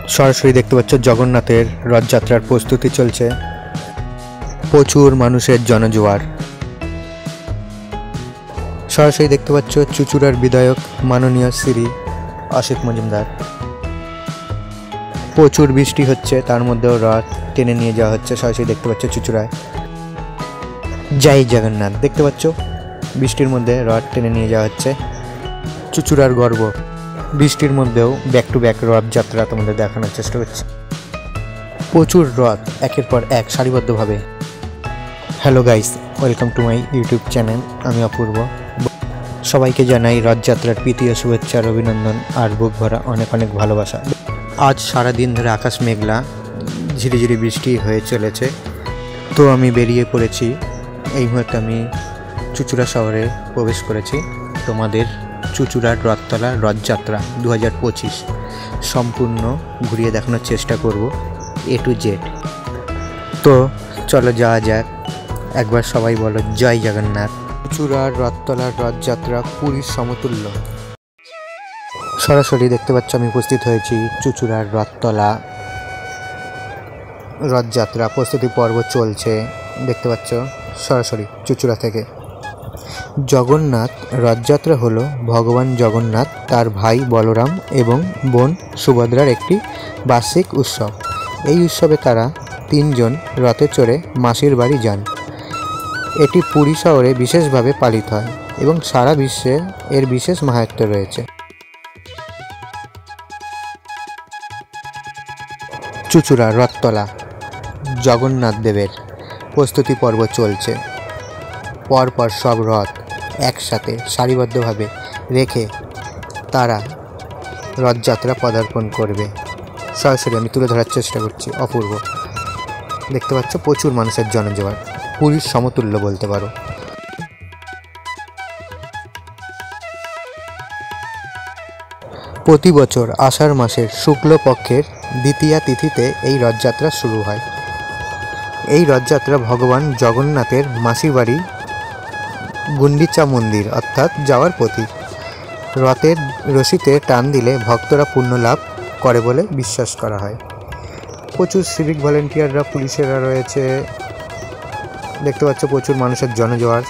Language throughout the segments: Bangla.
সরাসরি দেখতে পাচ্ছ জগন্নাথের রথযাত্রার প্রস্তুতি চলছে। প্রচুর মানুষের জনজোয়ার। সরাসরি দেখতে পাচ্ছ চুঁচুড়ার বিধায়ক মাননীয় শ্রী অসিত মজুমদার। প্রচুর বৃষ্টি হচ্ছে, তার মধ্যেও রথ টেনে নিয়ে যাওয়া হচ্ছে। সরাসরি দেখতে পাচ্ছ চুঁচুড়ায় জয় জগন্নাথ। দেখতে পাচ্ছ বৃষ্টির মধ্যে রথ টেনে নিয়ে যাওয়া হচ্ছে। চুঁচুড়ার গর্ব। বৃষ্টির মধ্যেও ব্যাক টু ব্যাক রথযাত্রা তোমাদের দেখানোর চেষ্টা করছি। প্রচুর রথ একের পর এক সারিবদ্ধভাবে। Hello guys, welcome to my YouTube channel. আমি অপূর্ব। সবাইকে জানাই রথযাত্রার প্রীতি ও শুভেচ্ছার অভিনন্দন আর বুক ভরা অনেক অনেক ভালোবাসা। আজ সারাদিন ধরে আকাশ মেঘলা, ঝিরিঝিরি বৃষ্টি হয়ে চলেছে। তো আমি বেরিয়ে পড়েছি। এই মুহূর্তে আমি চুঁচুড়া শহরে প্রবেশ করেছি। তোমাদের চুঁচুড়ার রথতলা রথযাত্রা 2025 সম্পূর্ণ ঘুরিয়ে দেখানোর চেষ্টা করব A to Z। তো চলো যাওয়া যাক। একবার সবাই বলো জয় জগন্নাথ। চুঁচুড়ার রথতলার রথযাত্রা পুরীর সমতুল্য। সরাসরি দেখতে পাচ্ছ আমি উপস্থিত হয়েছি চুঁচুড়ার রথতলা রথযাত্রা প্রস্তুতি পর্ব চলছে। দেখতে পাচ্ছ সরাসরি চুঁচুড়া থেকে। জগন্নাথ রথযাত্রা হলো ভগবান জগন্নাথ, তার ভাই বলরাম এবং বোন সুভদ্রার একটি বার্ষিক উৎসব। এই উৎসবে তারা তিনজন রথে চড়ে মাসির বাড়ি যান। এটি পুরী শহরে বিশেষভাবে পালিত হয় এবং সারা বিশ্বে এর বিশেষ মাহাত্ম্য রয়েছে। চুঁচুড়া রথতলা জগন্নাথ দেবের প্রস্তুতি পর্ব চলছে। পরপর সব রথ একসাথে সারিবদ্ধভাবে রেখে তারা রথযাত্রা পদার্পণ করবে। সরাসরি আমি তুলে ধরার চেষ্টা করছি। অপূর্ব। দেখতে পাচ্ছ প্রচুর মানুষের জনজোয়ার, পুরীর সমতুল্য বলতে পারো। প্রতি বছর আষাঢ় মাসের শুক্লপক্ষের দ্বিতীয়া তিথিতে এই রথযাত্রা শুরু হয়। এই রথযাত্রা ভগবান জগন্নাথের মাসির বাড়ি গুন্ডিচা মন্দির অর্থাৎ যাওয়ার প্রতীক। রথের রশিতে টান দিলে ভক্তরা পুণ্য লাভ করে বলে বিশ্বাস করা হয়। প্রচুর সিভিক ভলেন্টিয়াররা, পুলিশেরা রয়েছে। দেখতে পাচ্ছ প্রচুর মানুষের জনজোয়ার।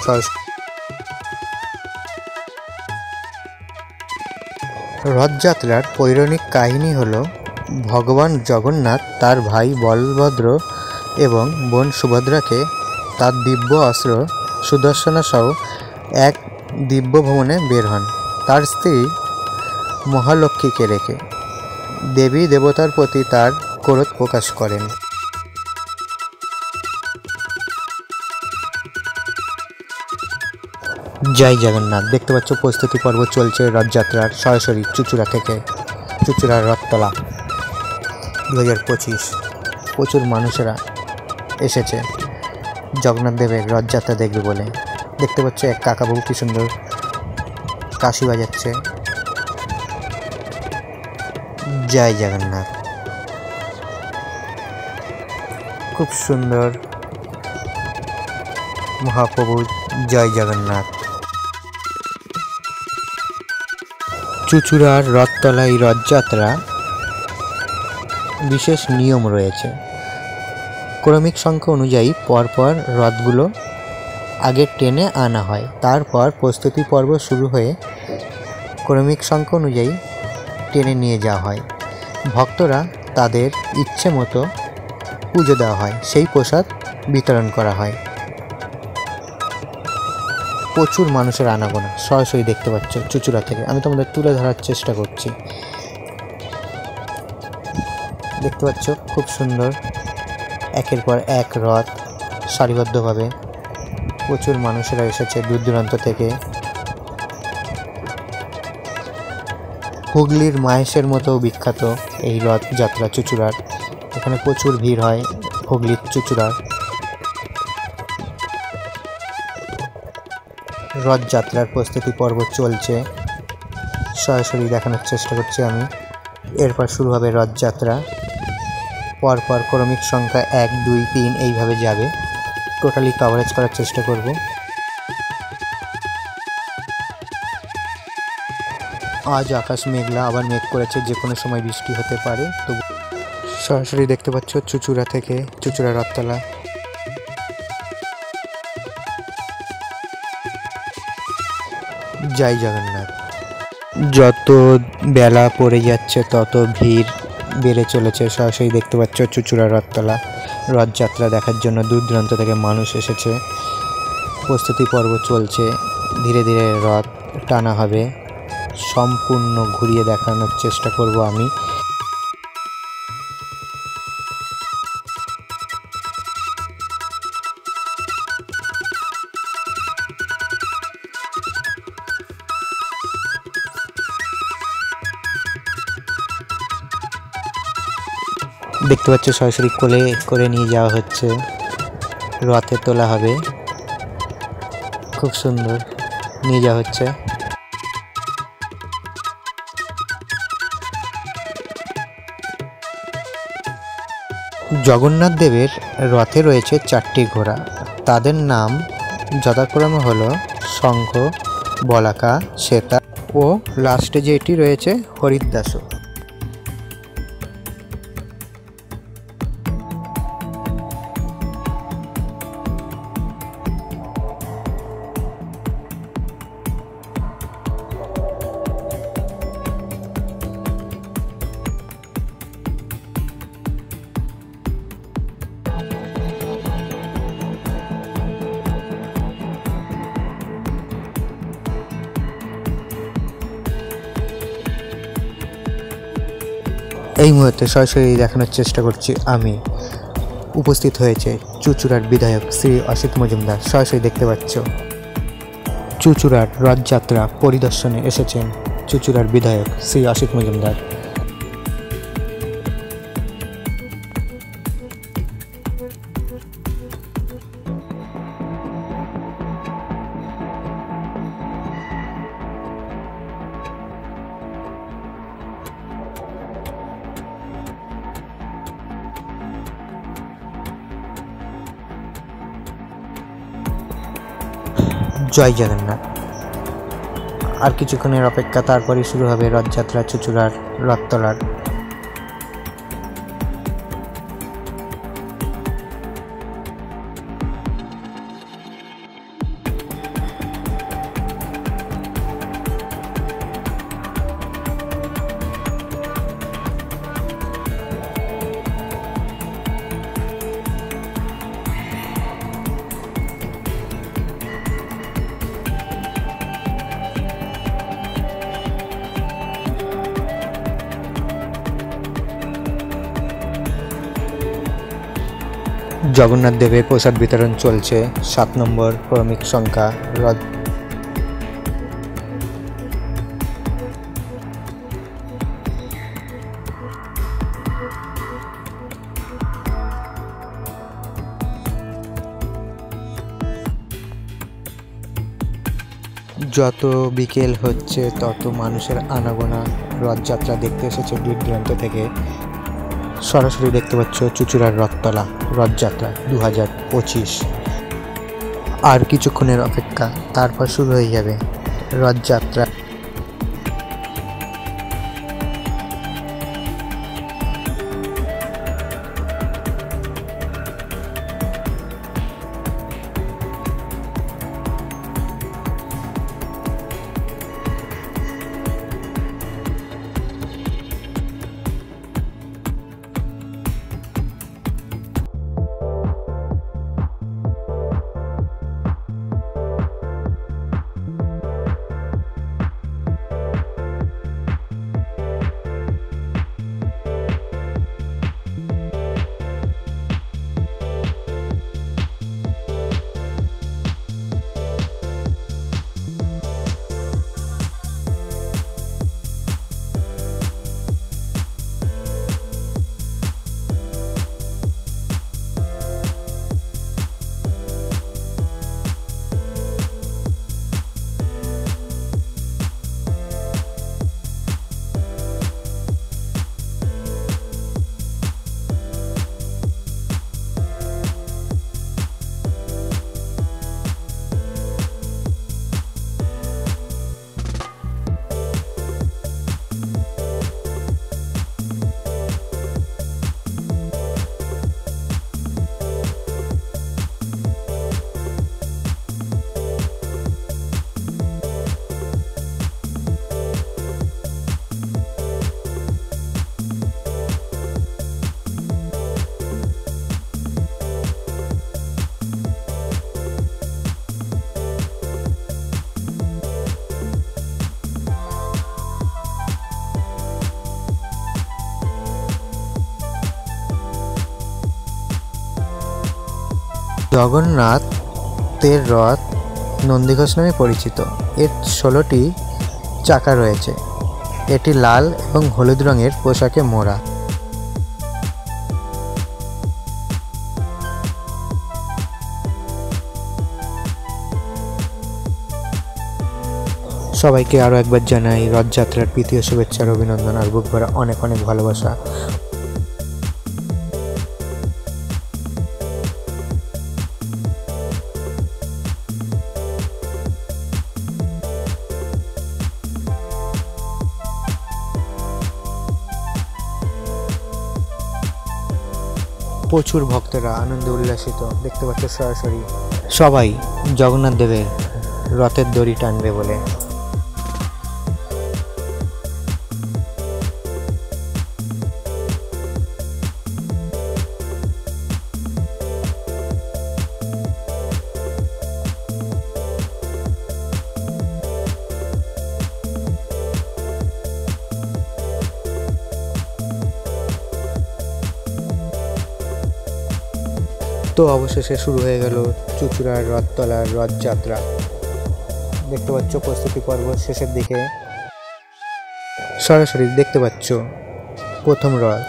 রথযাত্রার পৌরাণিক কাহিনী হলো ভগবান জগন্নাথ তার ভাই বলভদ্র এবং বোন সুভদ্রাকে তার দিব্য অস্ত্র সুদর্শনা সহ এক দিব্য ভ্রমণে বের হন। তার স্ত্রী মহালক্ষ্মীকে রেখে দেবী দেবতার প্রতি তার ক্রোধ প্রকাশ করেন। জয় জগন্নাথ। দেখতে পাচ্ছ প্রস্তুতি পর্ব চলছে রথযাত্রার। সরাসরি চুঁচুড়া থেকে, চুঁচুড়ার রথতলা 2025। প্রচুর মানুষেরা এসেছে জগন্নাথ দেবের রথযাত্রা দেখবে বলে। দেখতে পাচ্ছ এক কাকাবাবু কি সুন্দর কাশি বাজাচ্ছে। জয় জগন্নাথ। খুব সুন্দর মহাপ্রভু জয় জগন্নাথ। চুঁচুড়ার রথতলায় রথযাত্রা বিশেষ নিয়ম রয়েছে। ক্রমিক সংখ্যা অনুযায়ী পরপর রথগুলো আগে টেনে আনা হয়, তারপর প্রস্তুতি পর্ব শুরু হয়ে ক্রমিক সংখ্যা অনুযায়ী টেনে নিয়ে যাওয়া হয়। ভক্তরা তাদের ইচ্ছে মতো পুজো দেওয়া হয়, সেই প্রসাদ বিতরণ করা হয়। প্রচুর মানুষের আনাগোনা সরাসরি দেখতে পাচ্ছ চুঁচুড়া থেকে। আমি তোমাদের তুলে ধরার চেষ্টা করছি। দেখতে পাচ্ছ খুব সুন্দর একের পর এক রথ সারিবদ্ধভাবে। প্রচুর মানুষেরা এসেছে দূর দূরান্ত থেকে। হুগলির মাহেশের মতো বিখ্যাত এই রথযাত্রা চুঁচুড়ার। এখানে প্রচুর ভিড় হয় হুগলির চুঁচুড়ার। রথযাত্রার প্রস্তুতি পর্ব চলছে। সরাসরি দেখানোর চেষ্টা করছি আমি। এরপর শুরু হবে রথযাত্রা। পরপর ক্রমিক সংখ্যা 1, 2, 3 এইভাবে যাবে। টোটালি কভারেজ করার চেষ্টা করব। আজ আকাশ মেঘলা, আবার মেঘ করেছে, যে কোনো সময় বৃষ্টি হতে পারে। তো সরাসরি দেখতে পাচ্ছ চুঁচুড়া থেকে, চুঁচুড়া রথতলা। জয় জগন্নাথ। যত বেলা পড়ে যাচ্ছে তত ভিড় বেড়ে চলেছে। সরাসরি দেখতে পাচ্ছ চুঁচুড়া রথতলা। রথযাত্রা দেখার জন্য দূর দূরান্ত থেকে মানুষ এসেছে। প্রস্তুতি পর্ব চলছে, ধীরে ধীরে রথ টানা হবে। সম্পূর্ণ ঘুরিয়ে দেখানোর চেষ্টা করব আমি। দেখতে পাচ্ছ সরাসরি কোলে করে নিয়ে যাওয়া হচ্ছে, রথে তোলা হবে। খুব সুন্দর নিয়ে যাওয়া হচ্ছে। জগন্নাথ দেবের রথে রয়েছে 4টি ঘোড়া। তাদের নাম যথাক্রমে হলো শঙ্খ, বলাকা, শ্বেতা ও লাস্টে যেটি রয়েছে হরিদাসও। এই মুহূর্তে সরাসরি দেখানোর চেষ্টা করছি আমি। উপস্থিত হয়েছে চুঁচুড়ার বিধায়ক শ্রী অসিত মজুমদার। সরাসরি দেখতে পাচ্ছ চুঁচুড়ার রথযাত্রা পরিদর্শনে এসেছেন চুঁচুড়ার বিধায়ক শ্রী অসিত মজুমদার। জয় জগন্নাথ। আর কিছুক্ষণের অপেক্ষা, তারপরে শুরু হবে রথযাত্রা চুঁচুড়ার রথতলার। জগন্নাথ দেবের প্রসাদ বিতরণ চলছে। 7 নম্বর ক্রমিক সংখ্যা রথ। যত বিকেল হচ্ছে তত মানুষের আনাগোনা রথযাত্রা দেখতে এসেছে দূর দূরান্ত থেকে। সরাসরি দেখতে পাচ্ছ চুঁচুড়ার রথতলা রথযাত্রা 2025। আর কিছুক্ষণের অপেক্ষা, তারপর শুরু হয়ে যাবে রথযাত্রা। জগন্নাথের রথ নন্দীঘোষ নামে পরিচিত। এর 16টি চাকা রয়েছে। এটি লাল এবং হলুদ রঙের পোশাকে মোড়া। সবাইকে আরও একবার জানাই রথযাত্রার প্রীতি ও শুভেচ্ছার অভিনন্দন আর বুক ভরা অনেক অনেক ভালোবাসা। প্রচুর ভক্তরা আনন্দে উল্লাসিত, দেখতে পাচ্ছ সরাসরি সবাই জগন্নাথ দেবের রথের দড়ি টানবে বলে। তো অবশেষে শুরু হয়ে গেল চুঁচুড়ার রথতলার রথযাত্রা। দেখতে পাচ্ছ প্রস্তুতি পর্ব শেষের দিকে। সরাসরি দেখতে পাচ্ছ প্রথম রথ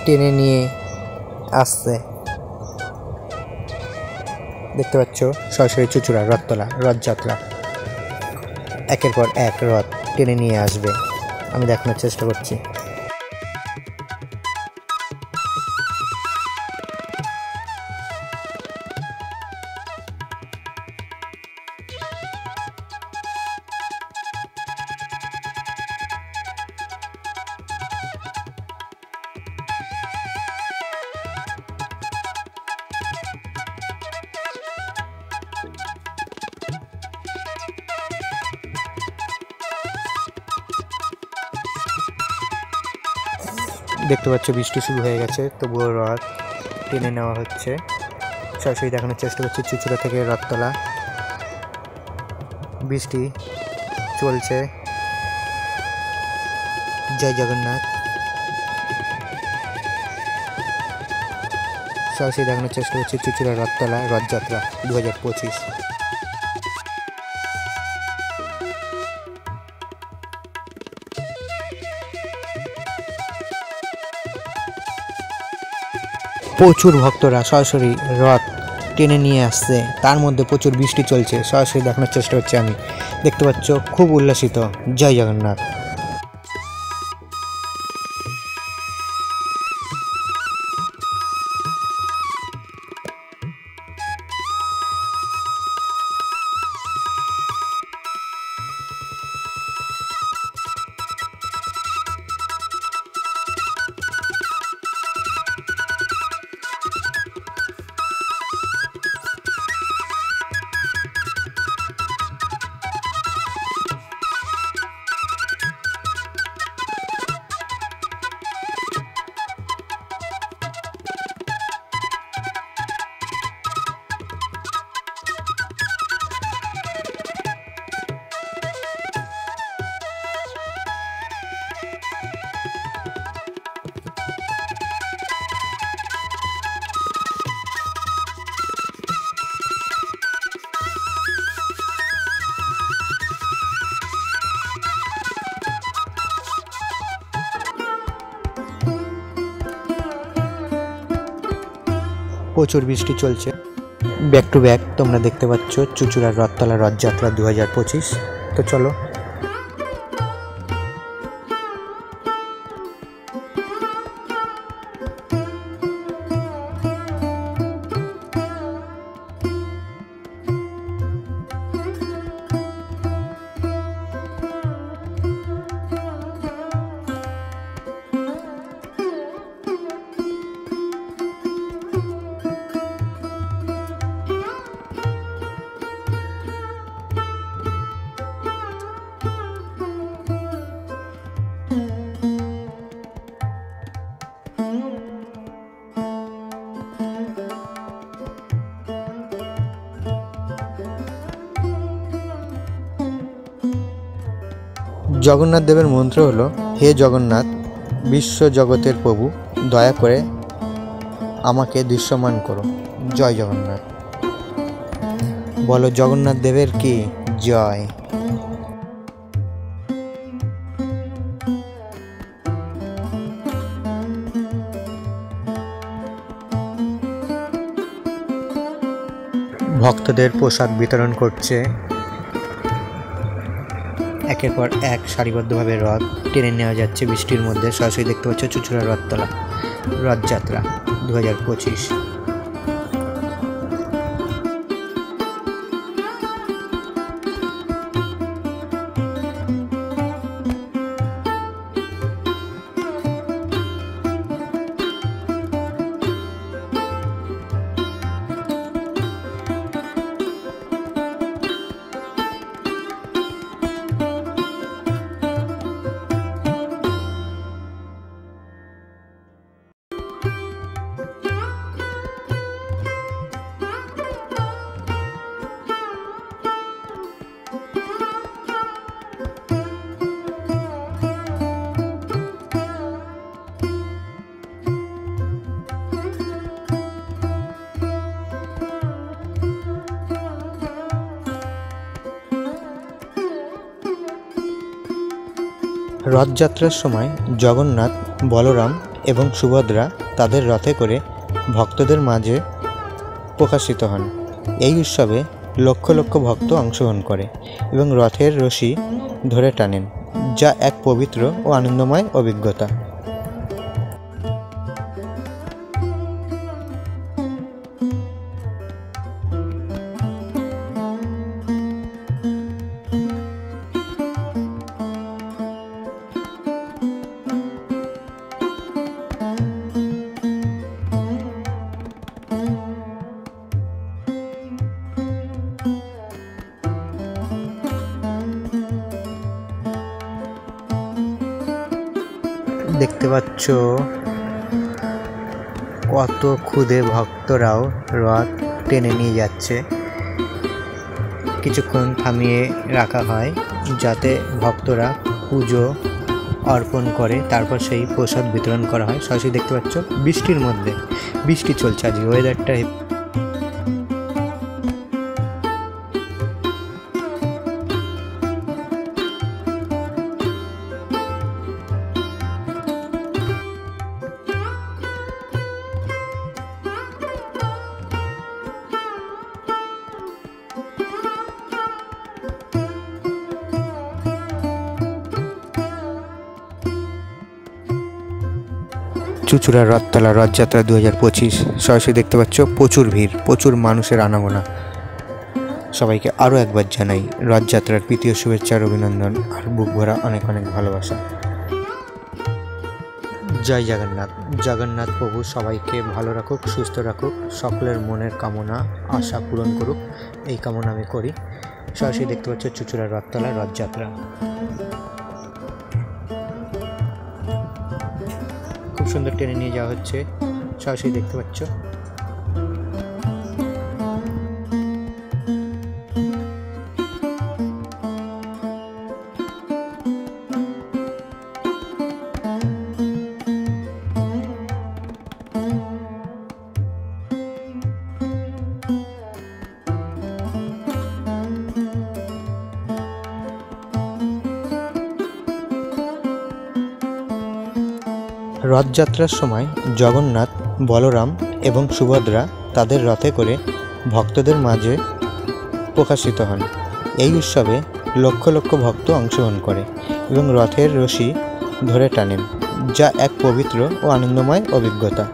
টেনে নিয়ে আসছে। দেখতে পাচ্ছ সরাসরি চুঁচুড়ার রথতলা রথযাত্রা। একের পর এক রথ টেনে নিয়ে আসবে, আমি দেখানোর চেষ্টা করছি। দেখতে পাচ্ছ বৃষ্টি শুরু হয়ে গেছে, তবুও রথ টেনে নেওয়া হচ্ছে। সরাসরি দেখানোর চেষ্টা করছি চুঁচুড়া থেকে রথতলা। বৃষ্টি চলছে। জয় জগন্নাথ। সরাসরি দেখানোর চেষ্টা করছি চুঁচুড়া রথতলা রথযাত্রা 2025। প্রচুর ভক্তরা সরাসরি রথ টেনে নিয়ে আসছে, তার মধ্যে প্রচুর বৃষ্টি চলছে। সরাসরি দেখানোর চেষ্টা করছি আমি, দেখতে পাচ্ছ খুব উল্লাসিত। জয় জগন্নাথ। প্রচুর বৃষ্টি চলছে। ব্যাক টু ব্যাক তোমরা দেখতে পাচ্ছ চুঁচুড়ার রথতলা রথযাত্রা 2025। তো চলো। জগন্নাথ দেবের মন্ত্র হলো, হে জগন্নাথ বিশ্ব জগতের প্রভু, দয়া করে আমাকে দৃশ্যমান করো। জয় জগন্নাথ। বলো জগন্নাথ দেবের কি জয়। ভক্তদের প্রসাদ বিতরণ করছে। একের পর এক সারিবদ্ধভাবে রথ টেনে নেওয়া যাচ্ছে বৃষ্টির মধ্যে। সরাসরি দেখতে পাচ্ছ চুঁচুড়া রথতলা রথযাত্রা 2025। রথযাত্রার সময় জগন্নাথ, বলরাম এবং সুভদ্রা তাদের রথে করে ভক্তদের মাঝে প্রকাশিত হন। এই উৎসবে লক্ষ লক্ষ ভক্ত অংশগ্রহণ করে এবং রথের রশি ধরে টানেন, যা এক পবিত্র ও আনন্দময় অভিজ্ঞতা। দেখতে পাচ্ছ কত ক্ষুদে ভক্তরাও রথ টেনে নিয়ে যাচ্ছে। কিছুক্ষণ থামিয়ে রাখা হয় যাতে ভক্তরা পুজো অর্পণ করে, তারপর সেই প্রসাদ বিতরণ করা হয়। সরাসরি দেখতে পাচ্ছ বৃষ্টির মধ্যে, বৃষ্টি চলছে আজকে, ওয়েদারটা চুঁচুড়া রথতলা রথযাত্রা 2025। সরাসরি দেখতে পাচ্ছ প্রচুর ভিড়, প্রচুর মানুষের আনাগোনা। সবাইকে আরও একবার জানাই রথযাত্রার প্রীতীয় শুভেচ্ছার অভিনন্দন আর বুক ভরা অনেক অনেক ভালোবাসা। জয় জগন্নাথ। জগন্নাথ প্রভু সবাইকে ভালো রাখুক, সুস্থ রাখুক, সকলের মনের কামনা আশা পূরণ করুক, এই কামনা আমি করি। সরাসরি দেখতে পাচ্ছ চুঁচুড়া রথতলা রথযাত্রা। খুব সুন্দর টেনে নিয়ে যাওয়া হচ্ছে, সরাসরি দেখতে পাচ্ছ। রথযাত্রার সময় জগন্নাথ, বলরাম এবং সুভদ্রা তাদের রথে করে ভক্তদের মাঝে প্রকাশিত হন। এই উৎসবে লক্ষ লক্ষ ভক্ত অংশগ্রহণ করে এবং রথের রশি ধরে টানেন, যা এক পবিত্র ও আনন্দময় অভিজ্ঞতা।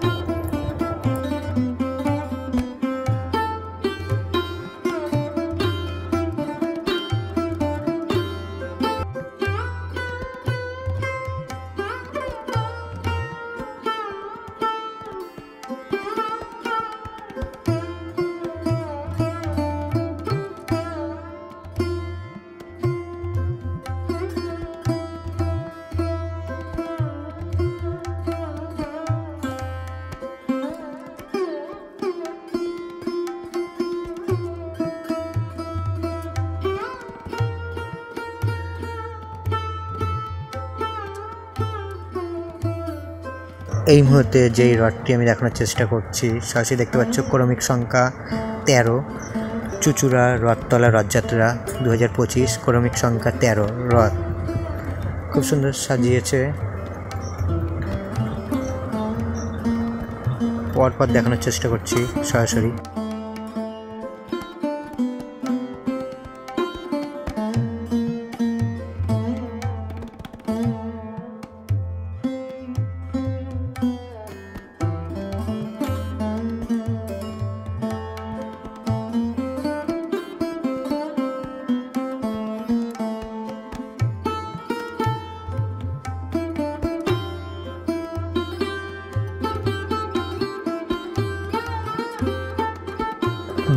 এই মুহূর্তে যেই রথটি আমি দেখানোর চেষ্টা করছি সরাসরি দেখতে পাচ্ছ ক্রমিক সংখ্যা 13, চুচুড়া রথতলা রথযাত্রা 2025, ক্রমিক সংখ্যা 13 রথ খুব সুন্দর সাজিয়েছে। পরপর দেখানোর চেষ্টা করছি সরাসরি।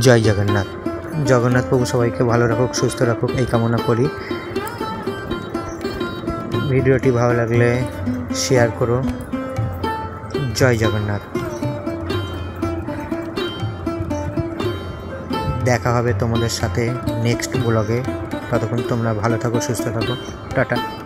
জয় জগন্নাথ। জগন্নাথ প্রভু সবাইকে ভালো রাখুক, সুস্থ রাখুক এই কামনা করি। ভিডিওটি ভালো লাগলে শেয়ার করো। জয় জগন্নাথ। দেখা হবে তোমাদের সাথে নেক্সট ব্লগে। ততক্ষণ তোমরা ভালো থাকো, সুস্থ থাকো। টাটা।